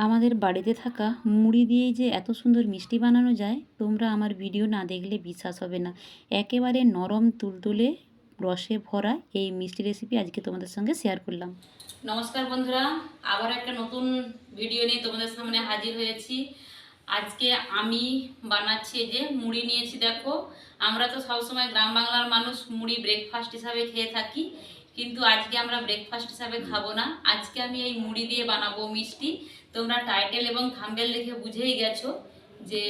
আমাদের বাড়িতে থাকা মুড়ি দিয়েই যে এত সুন্দর মিষ্টি বানানো যায়, তোমরা আমার ভিডিও না দেখলে বিশ্বাস হবে না। একেবারে নরম তুলতুলে রসে ভরা এই মিষ্টি রেসিপি আজকে তোমাদের সঙ্গে শেয়ার করলাম। নমস্কার বন্ধুরা, আবার একটা নতুন ভিডিও নিয়ে তোমাদের সামনে হাজির হয়েছি। আজকে আমি বানাচ্ছি যে মুড়ি নিয়েছি। দেখো, আমরা তো সবসময় গ্রাম বাংলার মানুষ মুড়ি ব্রেকফাস্ট হিসাবে খেয়ে থাকি, কিন্তু আজকে আমরা ব্রেকফাস্ট হিসাবে খাবো না। আজকে আমি এই মুড়ি দিয়ে বানাবো মিষ্টি। তোমরা টাইটেল এবং থাম্বনেল দেখে বুঝেই গেছো যে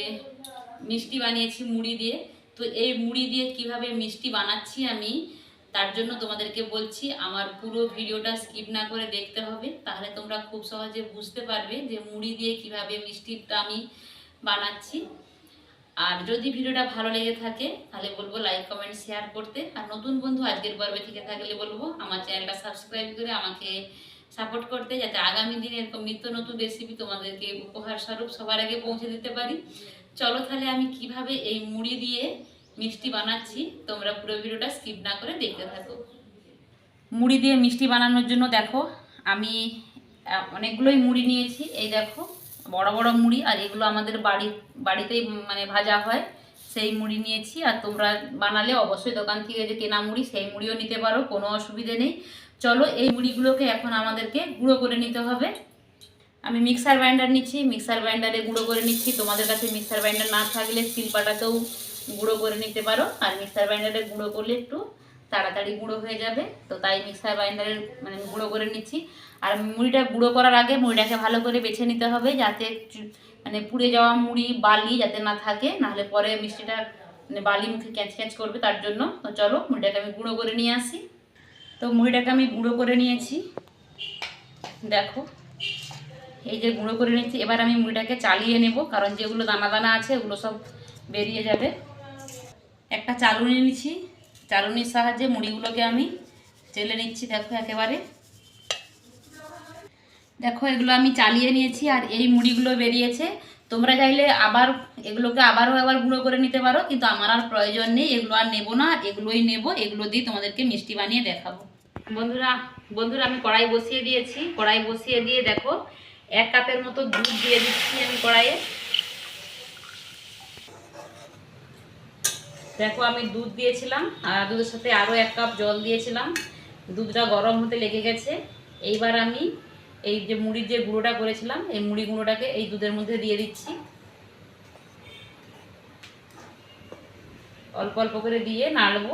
মিষ্টি বানিয়েছি মুড়ি দিয়ে। তো এই মুড়ি দিয়ে কিভাবে মিষ্টি বানাচ্ছি আমি, তার জন্য তোমাদেরকে বলছি আমার পুরো ভিডিওটা স্কিপ না করে দেখতে হবে, তাহলে তোমরা খুব সহজে বুঝতে পারবে যে মুড়ি দিয়ে কিভাবে মিষ্টিটা আমি বানাচ্ছি। আর যদি ভিডিওটা ভালো লেগে থাকে তাহলে বলবো লাইক কমেন্ট শেয়ার করতে। আর নতুন বন্ধু আজকের পর্বে থেকে থাকলে বলবো আমার চ্যানেলটা সাবস্ক্রাইব করে আমাকে সাপোর্ট করতে, যাতে আগামী দিনে এরকম নিত্য নতুন রেসিপি তোমাদেরকে উপহার স্বরূপ সবার আগে পৌঁছে দিতে পারি। চলো তাহলে আমি কিভাবে এই মুড়ি দিয়ে মিষ্টি বানাচ্ছি তোমরা পুরো ভিডিওটা স্কিপ না করে দেখতে থাকো। মুড়ি দিয়ে মিষ্টি বানানোর জন্য দেখো আমি অনেকগুলোই মুড়ি নিয়েছি। এই দেখো বড় বড় মুড়ি, আর এগুলো আমাদের বাড়িতেই মানে ভাজা হয় সেই মুড়ি নিয়েছি। আর তোমরা বানালে অবশ্যই দোকান থেকে যে কেনা মুড়ি সেই মুড়িও নিতে পারো, কোনো অসুবিধে নেই। চলো এই মুড়িগুলোকে এখন আমাদেরকে গুঁড়ো করে নিতে হবে। আমি মিক্সার গ্রাইন্ডার নিচ্ছি, মিক্সার গ্রাইন্ডারে গুঁড়ো করে নিচ্ছি। তোমাদের কাছে মিক্সার গ্রাইন্ডার না থাকলে শিলপাটাতেও গুঁড়ো করে নিতে পারো, আর মিক্সার গ্রাইন্ডারে গুঁড়ো করলে একটু তাড়াতাড়ি গুঁড়ো হয়ে যাবে, তো তাই মিক্সার গ্রাইন্ডারে মানে গুঁড়ো করে নিচ্ছি। আর মুড়িটা গুঁড়ো করার আগে মুড়িটাকে ভালো করে বেছে নিতে হবে, যাতে মানে পুড়ে যাওয়া মুড়ি বালি যাতে না থাকে, নাহলে পরে মিষ্টিটা মানে বালি মুখে ক্যাঁচ ক্যাঁচ করবে, তার জন্য। তো চলো মুড়িটাকে আমি গুঁড়ো করে নিয়ে আসি। তো মুড়িটাকে আমি গুঁড়ো করে নিয়েছি, দেখো এই যে গুঁড়ো করে নিচ্ছি। এবার আমি মুড়িটাকে চালিয়ে নেব, কারণ যেগুলো দানা দানা আছে ওগুলো সব বেরিয়ে যাবে। একটা চালুনি নিচ্ছি, চালুনির সাহায্যে মুড়িগুলোকে আমি চেলে নিচ্ছি। দেখো একেবারে দেখো এগুলো আমি চালিয়ে নিয়েছি, আর এই মুড়িগুলো বেরিয়েছে। তোমরা চাইলে আবার এগুলোকে আবার গুঁড়ো করে নিতে পারো, কিন্তু আমার আর প্রয়োজন নেই, এগুলো আর নেবো না, এগুলোই নেব। এগুলো দিয়ে তোমাদেরকে মিষ্টি বানিয়ে দেখাবো। বন্ধুরা আমি কড়াই বসিয়ে দিয়েছি। কড়াই বসিয়ে দিয়ে দেখো 1 কাপের মতো দুধ দিয়ে দিচ্ছি আমি কড়াইয়ে। দেখো আমি দুধ দিয়েছিলাম, আর দুধের সাথে আরও 1 কাপ জল দিয়েছিলাম। দুধটা গরম হতে লেগে গেছে। এইবার আমি এই যে মুড়ির যে গুঁড়োটা করেছিলাম, এই মুড়ি গুঁড়োটাকে এই দুধের মধ্যে দিয়ে দিচ্ছি। অল্প অল্প করে দিয়ে নাড়বো।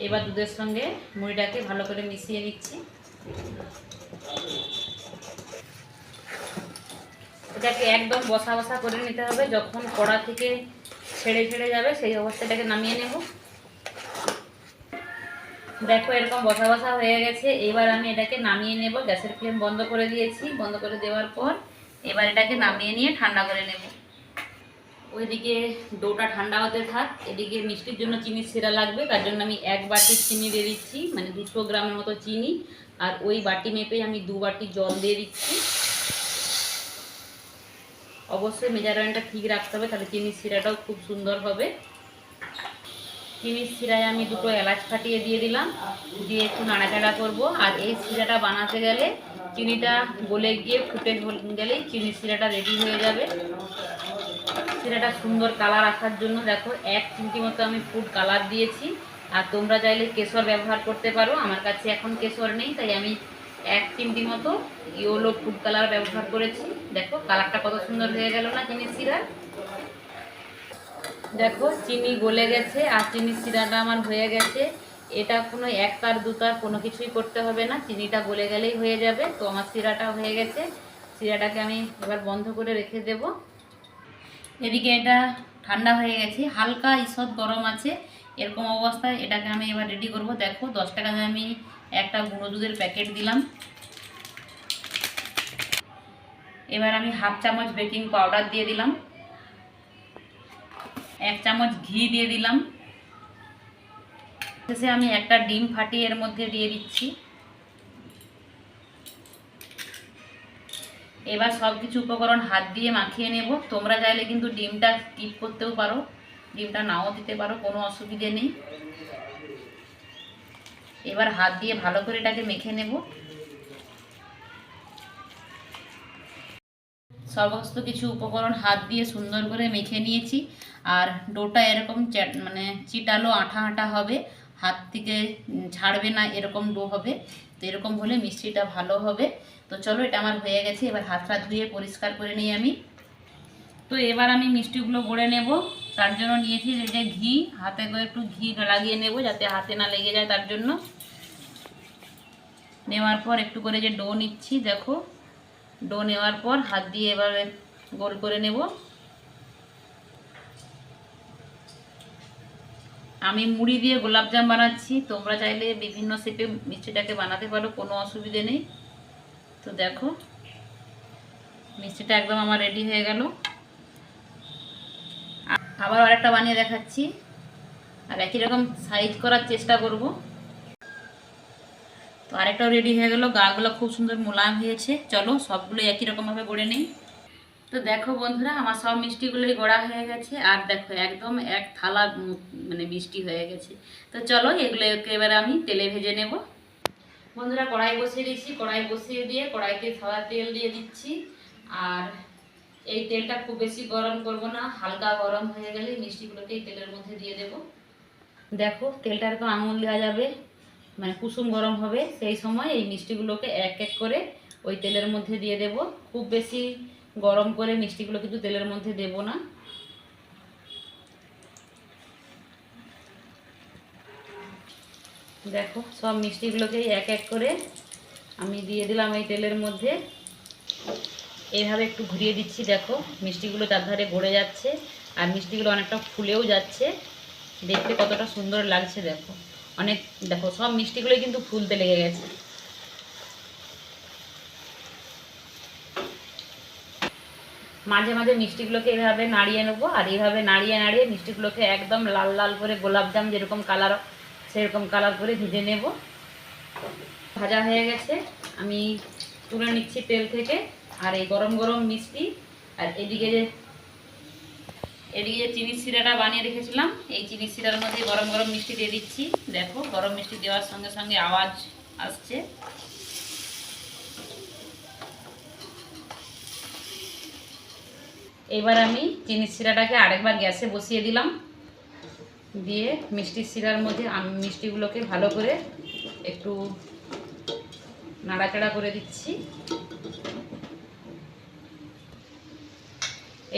এবার দুধের সঙ্গে মুড়িটাকে ভালো করে মিশিয়ে নিচ্ছি। এটাকে একদম বসা বসা করে নিতে হবে, যখন কড়া থেকে ছেড়ে ছেড়ে যাবে সেই অবস্থাটাকে নামিয়ে নেব। দেখো এরকম বসা বসা হয়ে গেছে। এবার আমি এটাকে নামিয়ে নেব। গ্যাসের ফ্লেম বন্ধ করে দিয়েছি। বন্ধ করে দেওয়ার পর এবার এটাকে নামিয়ে নিয়ে ঠান্ডা করে নেব। ওইদিকে ডোটা ঠান্ডা হতে থাক, এদিকে মিষ্টির জন্য চিনির শিরা লাগবে, তার জন্য আমি 1 বাটি চিনি দিয়ে দিচ্ছি, মানে 200 গ্রামের মতো চিনি। আর ওই বাটি মেপে আমি 2 বাটি জল দিয়ে দিচ্ছি। অবশ্যই মেজারমেন্টটা ঠিক রাখতে হবে, তাহলে চিনির শিরাটাও খুব সুন্দর হবে। চিনির শিরায় আমি 2টো এলাচ ফাটিয়ে দিয়ে দিলাম, দিয়ে একটু নাড়াচাড়া করবো। আর এই শিরাটা বানাতে গেলে চিনিটা গলে গিয়ে ফুটে গেলেই চিনির শিরাটা রেডি হয়ে যাবে। শিরাটা সুন্দর কালার আসার জন্য দেখো 1 চিমটি মতো আমি ফুড কালার দিয়েছি। আর তোমরা চাইলে কেশর ব্যবহার করতে পারো, আমার কাছে এখন কেশর নেই, তাই আমি 1 চিমটি মতো ইয়েলো ফুড কালার ব্যবহার করেছি। দেখো কালারটা কত সুন্দর হয়ে গেল না চিনির শিরার। দেখো চিনি গলে গেছে আর চিনির শিরাটা আমার হয়ে গেছে। এটা কোনো 1 তার 2 তার কোনো কিছুই করতে হবে না, চিনিটা গলে গেলেই হয়ে যাবে। তো আমার শিরাটা হয়ে গেছে। শিরাটাকে আমি এবার বন্ধ করে রেখে দেব। এদিকে এটা ঠান্ডা হয়ে গেছে, হালকা ঈষৎ গরম আছে। এরকম অবস্থায় এটাকে আমি এবার রেডি করব। দেখো 10 টাকা দিয়ে আমি একটা গুঁড়ো দুধের প্যাকেট দিলাম। এবার আমি 1/2 চামচ বেকিং পাউডার দিয়ে দিলাম, 1 চামচ ঘি দিয়ে দিলাম। শেষে আমি একটা ডিম ফাটিয়ে এর মধ্যে দিয়ে দিচ্ছি। এবার সব কিছু উপকরণ হাত দিয়ে মাখিয়ে নেব। তোমরা চাইলে কিন্তু ডিমটা স্কিপ করতেও পারো, ডিমটা নাও দিতে পারো, কোনো অসুবিধে নেই। এবার হাত দিয়ে ভালো করে এটাকে মেখে নেব। সমস্ত কিছু উপকরণ হাত দিয়ে সুন্দর করে মেখে নিয়েছি। আর ডোটা এরকম মানে চিটালো আঠা আঠা হবে, হাত থেকে ছাড়বে না, এরকম ডো হবে। তো এরকম হলে মিষ্টিটা ভালো হবে। তো চলো, এটা আমার হয়ে গেছে। এবার হাতটা ধুয়ে পরিষ্কার করে নিই আমি। তো এবার আমি মিষ্টিগুলো গড়ে নেব। তার জন্য নিয়েছি যে ঘি, হাতে করে একটু ঘি লাগিয়ে নেব যাতে হাতে না লেগে যায়, তার জন্য। নেওয়ার পর একটু করে যে ডো নিচ্ছি, দেখো ডো নেওয়ার পর হাত দিয়ে এবারে গোল করে নেব। আমি মুড়ি দিয়ে গোলাপজাম বানাচ্ছি, তোমরা চাইলে বিভিন্ন শেপে মিষ্টিটাকে বানাতে পারো, কোনো অসুবিধে নেই। তো দেখো মিষ্টিটা একদম আমার রেডি হয়ে গেল। আবার আরেকটা বানিয়ে দেখাচ্ছি, আর একই রকম সাইজ করার চেষ্টা করব। তো আরেকটাও রেডি হয়ে গেল, গাগুলো খুব সুন্দর মোলায়েম হয়েছে। চলো সবগুলো একই রকমভাবে গড়ে নিই। তো দেখো বন্ধুরা, আমার সব মিষ্টিগুলোই গড়া হয়ে গেছে। আর দেখো একদম এক থালা মানে মিষ্টি হয়ে গেছে। তো চলো এগুলোকে এবার আমি তেলে ভেজে নেব। বন্ধুরা, কড়াই বসিয়ে দিচ্ছি। কড়াই বসিয়ে দিয়ে কড়াইতে সাদা তেল দিয়ে দিচ্ছি। আর এই তেলটা খুব বেশি গরম করব না, হালকা গরম হয়ে গেলে মিষ্টিগুলোকে এই তেলের মধ্যে দিয়ে দেব। দেখো তেলটা এরকম আঙুল দেওয়া যাবে, মানে কুসুম গরম হবে, সেই সময় এই মিষ্টিগুলোকে এক এক করে ওই তেলের মধ্যে দিয়ে দেব। খুব বেশি গরম করে মিষ্টিগুলো কিন্তু তেলের মধ্যে দেব না। দেখো সব মিষ্টিগুলোকে এক এক করে আমি দিয়ে দিলাম এই তেলের মধ্যে। এইভাবে একটু ঘুরিয়ে দিচ্ছি। দেখো মিষ্টিগুলো চারধারে গড়ে যাচ্ছে, আর মিষ্টিগুলো অনেকটা ফুলেও যাচ্ছে। দেখতে কতটা সুন্দর লাগছে দেখো। দেখো সব মিষ্টিগুলোই কিন্তু ফুলতে লেগে গেছে। মাঝে মাঝে মিষ্টিগুলোকে এইভাবে নাড়িয়ে নেবো, আর এইভাবে নাড়িয়ে নাড়িয়ে মিষ্টিগুলোকে একদম লাল লাল করে গোলাপজাম যেরকম কালার, সেরকম কালার করে ভেজে নেব। ভাজা হয়ে গেছে, আমি তুলে নিচ্ছি তেল থেকে। আর এই গরম গরম মিষ্টি, আর এদিকে যে চিনির শিরাটা বানিয়ে রেখেছিলাম, এই চিনির শিরার মধ্যে গরম গরম মিষ্টি দিয়ে দিচ্ছি। দেখো গরম মিষ্টি দেওয়ার সঙ্গে সঙ্গে আওয়াজ আসছে। এবার আমি চিনির শিরাটাকে আরেকবার গ্যাসে বসিয়ে দিলাম, দিয়ে মিষ্টির শিরার মধ্যে আমি মিষ্টিগুলোকে ভালো করে একটু নাড়াচাড়া করে দিচ্ছি।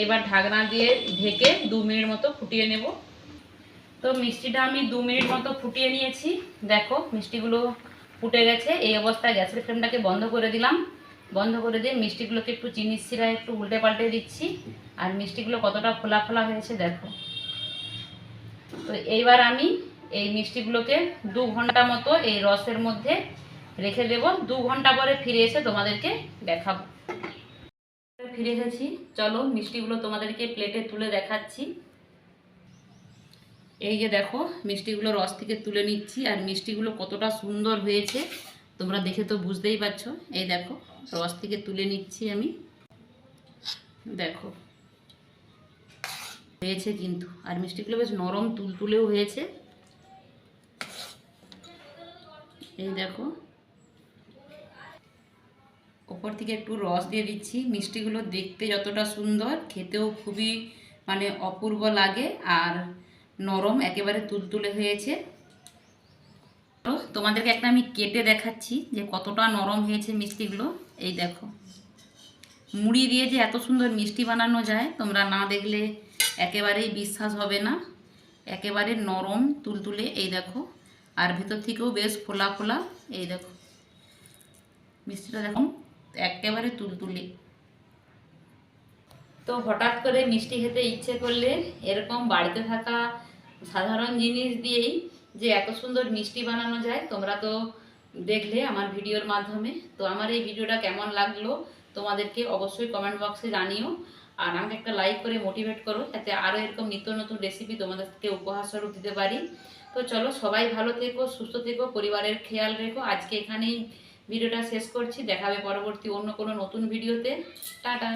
এবার ঢাকনা দিয়ে ঢেকে 2 মিনিট মতো ফুটিয়ে নেব। তো মিষ্টিটা আমি 2 মিনিট মতো ফুটিয়ে নিয়েছি। দেখো মিষ্টিগুলো ফুটে গেছে। এই অবস্থায় গ্যাসের ফ্লেমটাকে বন্ধ করে দিলাম। বন্ধ করে দিয়ে মিষ্টিগুলোকে একটু চিনির শিরায় একটু উল্টে পাল্টে দিচ্ছি। আর মিষ্টিগুলো কতটা ফোলা ফোলা হয়েছে দেখো। তো এইবার আমি এই মিষ্টিগুলোকে 2 ঘন্টা মতো এই রসের মধ্যে রেখে দেব। 2 ঘন্টা পরে ফিরে এসে তোমাদেরকে দেখাবো। ফিরে এসেছি, চলো মিষ্টিগুলো তোমাদেরকে প্লেটে তুলে দেখাচ্ছি। এই যে দেখো মিষ্টিগুলো রস থেকে তুলে নিচ্ছি, আর মিষ্টিগুলো কতটা সুন্দর হয়েছে তোমরা দেখে তো বুঝতেই পারছো। এই দেখো রস থেকে তুলে নিচ্ছি আমি, দেখো হয়েছে কিন্তু। আর মিষ্টিগুলো বেশ নরম তুলতুলেও হয়েছে। এই দেখো ওপর থেকে একটু রস দিয়ে দিচ্ছি। মিষ্টিগুলো দেখতে যতটা সুন্দর, খেতেও খুবই মানে অপূর্ব লাগে, আর নরম একেবারে তুলতুলে হয়েছে। তোমাদেরকে একটা আমি কেটে দেখাচ্ছি যে কতটা নরম হয়েছে মিষ্টিগুলো। এই দেখো মুড়ি দিয়ে যে এত সুন্দর মিষ্টি বানানো যায়, তোমরা না দেখলে একেবারেই বিশ্বাস হবে না। একেবারে নরম তুলতুলে, এই দেখো। আর ভেতর থেকেও বেশ ফোলা ফোলা। এই দেখো মিষ্টিটা দেখো একেবারে তুলতুলে। তো হঠাৎ করে মিষ্টি খেতে ইচ্ছে করলে এরকম বাড়িতে থাকা সাধারণ জিনিস দিয়েই যে এত সুন্দর মিষ্টি বানানো যায়, তোমরা তো দেখলে আমার ভিডিওর মাধ্যমে। তো আমার এই ভিডিওটা কেমন লাগলো তোমাদেরকে অবশ্যই কমেন্ট বক্সে জানিও। আর আমাকে একটা লাইক করে মোটিভেট করো, যাতে আরও এরকম নিত্য নতুন রেসিপি তোমাদেরকে উপহার স্বরূপ দিতে পারি। তো চলো সবাই ভালো থেকো, সুস্থ থেকো, পরিবারের খেয়াল রেখো। আজকে এখানেই ভিডিওটা শেষ করছি। দেখা হবে পরবর্তী অন্য কোনো নতুন ভিডিওতে। টাটা।